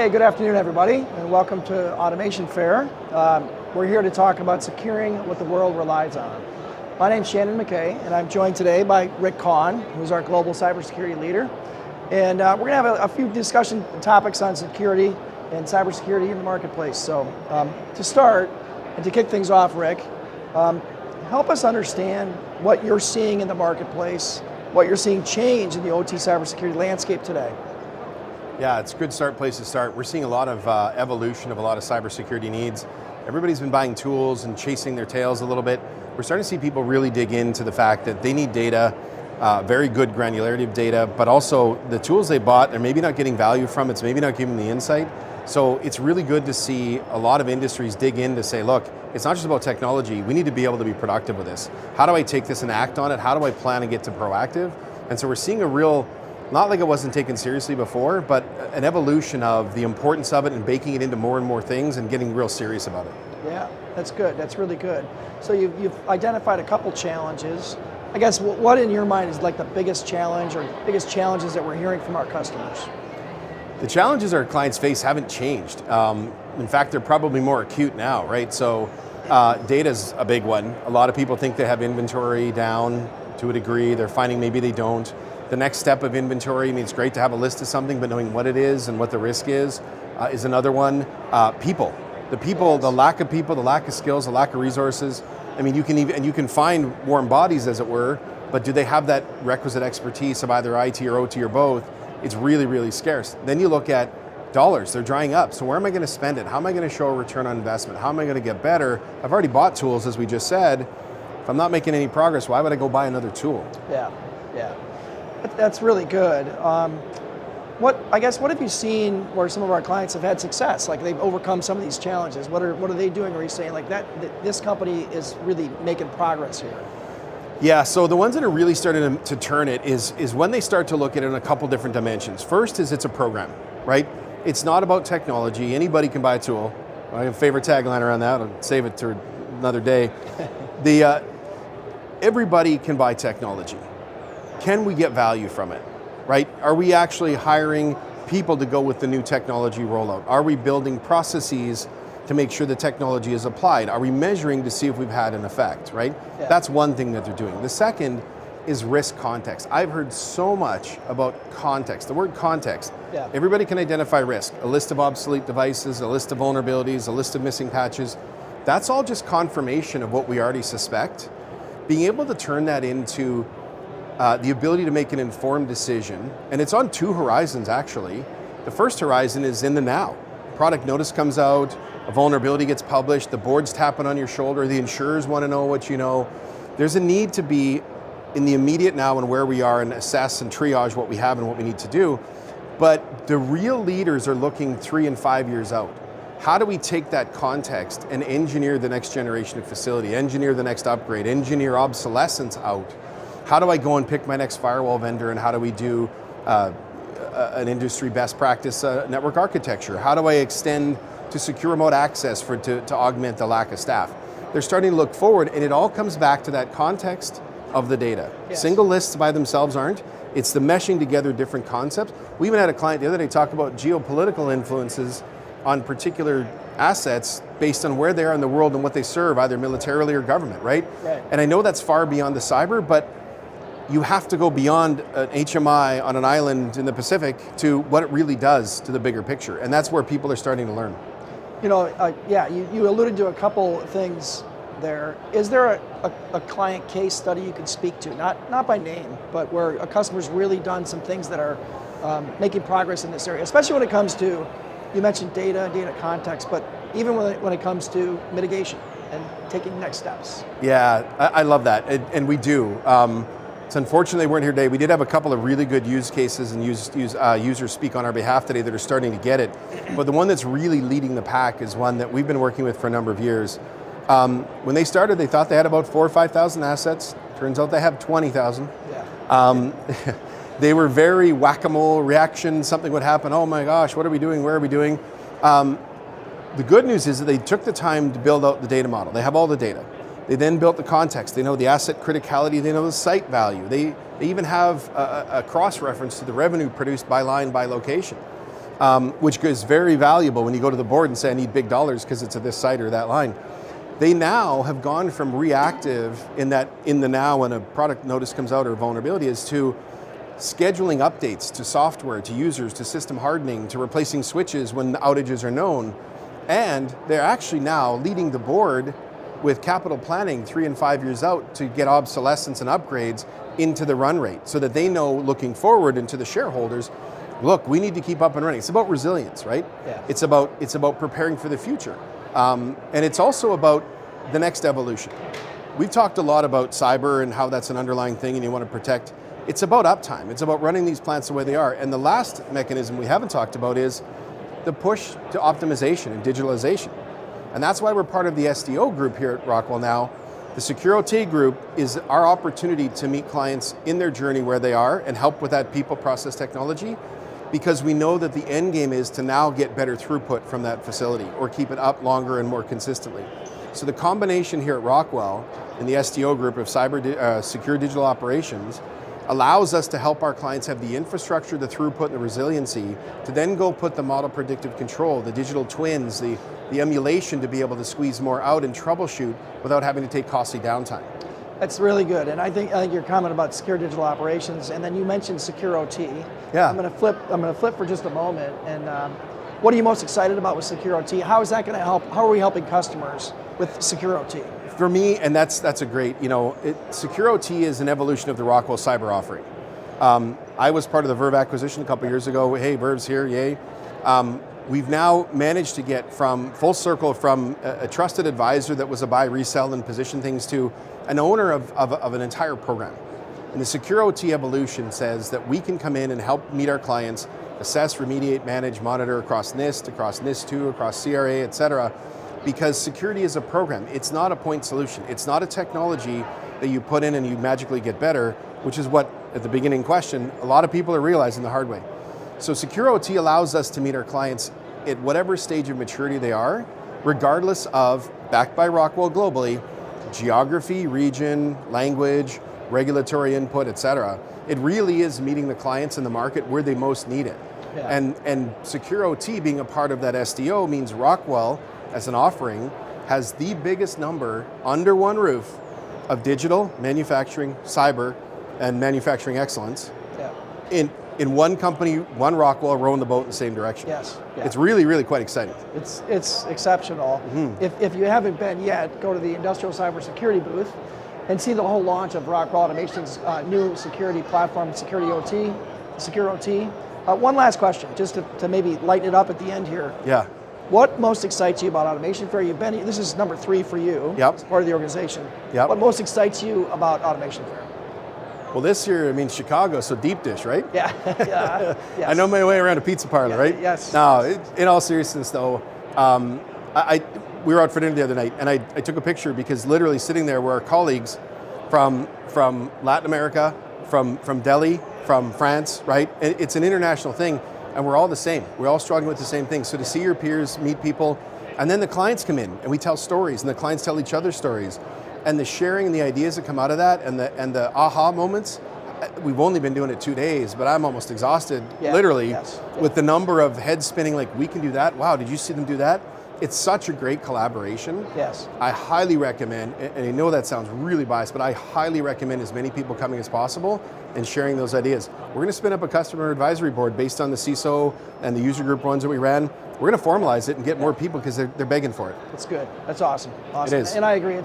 Hey, good afternoon, everybody, and welcome to Automation Fair. We're here to talk about securing what the world relies on. My name's Shannon McKay, and I'm joined today by Rick Kahn, who's our global cybersecurity leader. And we're going to have a few discussion topics on security and cybersecurity in the marketplace. So to start, and to kick things off, Rick, help us understand what you're seeing in the marketplace, what you're seeing change in the OT cybersecurity landscape today. Yeah, it's a good place to start. We're seeing a lot of evolution of a lot of cybersecurity needs. Everybody's been buying tools and chasing their tails a little bit. We're starting to see people really dig into the fact that they need data, very good granularity of data, but also the tools they bought, they're maybe not getting value from, it's maybe not giving the insight. So it's really good to see a lot of industries dig in to say, look, it's not just about technology, we need to be able to be productive with this. How do I take this and act on it? How do I plan and get to proactive? And so we're seeing a real, not like it wasn't taken seriously before, but an evolution of the importance of it and baking it into more and more things and getting real serious about it. Yeah, that's good. That's really good. So you've identified a couple challenges. I guess what in your mind is like the biggest challenge or biggest challenges that we're hearing from our customers? The challenges our clients face haven't changed. In fact, they're probably more acute now, right? So data's a big one. A lot of people think they have inventory down to a degree. They're finding maybe they don't. The next step of inventory, I mean, it's great to have a list of something, but knowing what it is and what the risk is another one. People, yes. The lack of people, the lack of skills, the lack of resources. I mean, you can find warm bodies, as it were, but do they have that requisite expertise of either IT or OT or both? It's really, really scarce. Then you look at dollars, they're drying up. So where am I going to spend it? How am I going to show a return on investment? How am I going to get better? I've already bought tools, as we just said. If I'm not making any progress, why would I go buy another tool? Yeah. That's really good. What have you seen where some of our clients have had success? Like they've overcome some of these challenges. What are they doing? Are you saying like that this company is really making progress here? Yeah, so the ones that are really starting to turn it is when they start to look at it in a couple different dimensions. First is it's a program, right? It's not about technology. Anybody can buy a tool. I have a favorite tagline around that. I'll save it to another day. Everybody can buy technology. Can we get value from it, right? Are we actually hiring people to go with the new technology rollout? Are we building processes to make sure the technology is applied? Are we measuring to see if we've had an effect, right? Yeah. That's one thing that they're doing. The second is risk context. I've heard so much about context, the word context. Yeah. Everybody can identify risk, a list of obsolete devices, a list of vulnerabilities, a list of missing patches. That's all just confirmation of what we already suspect. Being able to turn that into the ability to make an informed decision, and it's on two horizons actually. The first horizon is in the now. Product notice comes out, a vulnerability gets published, the board's tapping on your shoulder, the insurers want to know what you know. There's a need to be in the immediate now and where we are and assess and triage what we have and what we need to do. But the real leaders are looking 3 and 5 years out. How do we take that context and engineer the next generation of facility, engineer the next upgrade, engineer obsolescence out? How do I go and pick my next firewall vendor, and how do we do an industry best practice network architecture? How do I extend to secure remote access to augment the lack of staff? They're starting to look forward, and it all comes back to that context of the data. Yes. Single lists by themselves aren't. It's the meshing together different concepts. We even had a client the other day talk about geopolitical influences on particular assets based on where they are in the world and what they serve, either militarily or government, right? And I know that's far beyond the cyber, but you have to go beyond an HMI on an island in the Pacific to what it really does to the bigger picture. And that's where people are starting to learn. You alluded to a couple things there. Is there a client case study you can speak to? Not by name, but where a customer's really done some things that are making progress in this area, especially when it comes to, you mentioned data context, but even when it comes to mitigation and taking next steps. Yeah, I love that, and we do. It's unfortunate they weren't here today. We did have a couple of really good use cases and users speak on our behalf today that are starting to get it. But the one that's really leading the pack is one that we've been working with for a number of years. When they started, they thought they had about 4,000 or 5,000 assets. Turns out they have 20,000. Yeah. They were very whack-a-mole reaction. Something would happen. Oh my gosh, what are we doing? Where are we doing? The good news is that they took the time to build out the data model. They have all the data. They then built the context. They know the asset criticality. They know the site value. They even have a cross-reference to the revenue produced by line, by location. which is very valuable when you go to the board and say, I need big dollars because it's at this site or that line. They now have gone from reactive in the now when a product notice comes out or vulnerability is to scheduling updates to software, to users, to system hardening, to replacing switches when outages are known. And they're actually now leading the board with capital planning 3 and 5 years out to get obsolescence and upgrades into the run rate so that they know looking forward into the shareholders, look, we need to keep up and running. It's about resilience, right? Yeah. It's about preparing for the future. And it's also about the next evolution. We've talked a lot about cyber and how that's an underlying thing and you want to protect. It's about uptime. It's about running these plants the way they are. And the last mechanism we haven't talked about is the push to optimization and digitalization. And that's why we're part of the SDO group here at Rockwell now. The Security group is our opportunity to meet clients in their journey where they are and help with that people process technology, because we know that the end game is to now get better throughput from that facility or keep it up longer and more consistently. So the combination here at Rockwell in the SDO group of secure digital operations allows us to help our clients have the infrastructure, the throughput, and the resiliency to then go put the model predictive control, the digital twins, the emulation to be able to squeeze more out and troubleshoot without having to take costly downtime. That's really good, and I think your comment about secure digital operations, and then you mentioned secure OT. Yeah. I'm going to flip for just a moment. And what are you most excited about with secure OT? How is that going to help? How are we helping customers with secure OT? For me, and that's a great, secure OT is an evolution of the Rockwell cyber offering. I was part of the Verve acquisition a couple years ago. Hey, Verve's here, yay. We've now managed to get from full circle from a trusted advisor that was a buy, resell, and position things to an owner of an entire program. And the secure OT evolution says that we can come in and help meet our clients, assess, remediate, manage, monitor across NIST, across NIST2, across CRA, et cetera, because security is a program. It's not a point solution. It's not a technology that you put in and you magically get better, which is what, at the beginning question, a lot of people are realizing the hard way. So secure OT allows us to meet our clients at whatever stage of maturity they are, regardless of, backed by Rockwell globally, geography, region, language, regulatory input, et cetera. It really is meeting the clients in the market where they most need it. Yeah. And secure OT being a part of that SDO means Rockwell, as an offering, has the biggest number under one roof of digital, manufacturing, cyber, and manufacturing excellence. Yeah. In one company, one Rockwell, rowing the boat in the same direction. Yes. Yeah. It's really, really quite exciting. It's exceptional. Mm-hmm. If you haven't been yet, go to the Industrial Cybersecurity booth and see the whole launch of Rockwell Automation's new security platform, Security OT, Secure OT. One last question, just to maybe lighten it up at the end here. Yeah. What most excites you about Automation Fair? You've been, this is number 3 for you, yep, as part of the organization. Yep. What most excites you about Automation Fair? Well, this year, Chicago, so deep dish, right? Yeah. Yeah. Yes. I know my way around a pizza parlor, yeah, right? Yes. No, in all seriousness though, we were out for dinner the other night and I took a picture because literally sitting there were our colleagues from Latin America, from Delhi, from France, right? It's an international thing and we're all the same. We're all struggling with the same thing. So to see your peers, meet people, and then the clients come in and we tell stories and the clients tell each other stories. And the sharing and the ideas that come out of that and the aha moments, we've only been doing it 2 days, but I'm almost exhausted, literally, with the number of heads spinning, like, we can do that? Wow, did you see them do that? It's such a great collaboration. Yes. I highly recommend, and I know that sounds really biased, but I highly recommend as many people coming as possible and sharing those ideas. We're going to spin up a customer advisory board based on the CISO and the user group ones that we ran. We're going to formalize it and get more people because they're begging for it. That's good. That's awesome. Awesome. It is. And I agree.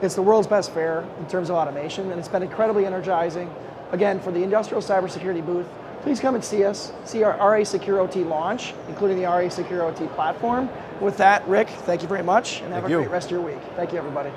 It's the world's best fair in terms of automation, and it's been incredibly energizing. Again, for the Industrial Cybersecurity booth, please come and see us, see our RA Secure OT launch, including the RA Secure OT platform. With that, Rick, thank you very much, and have a great rest of your week. Thank you, everybody.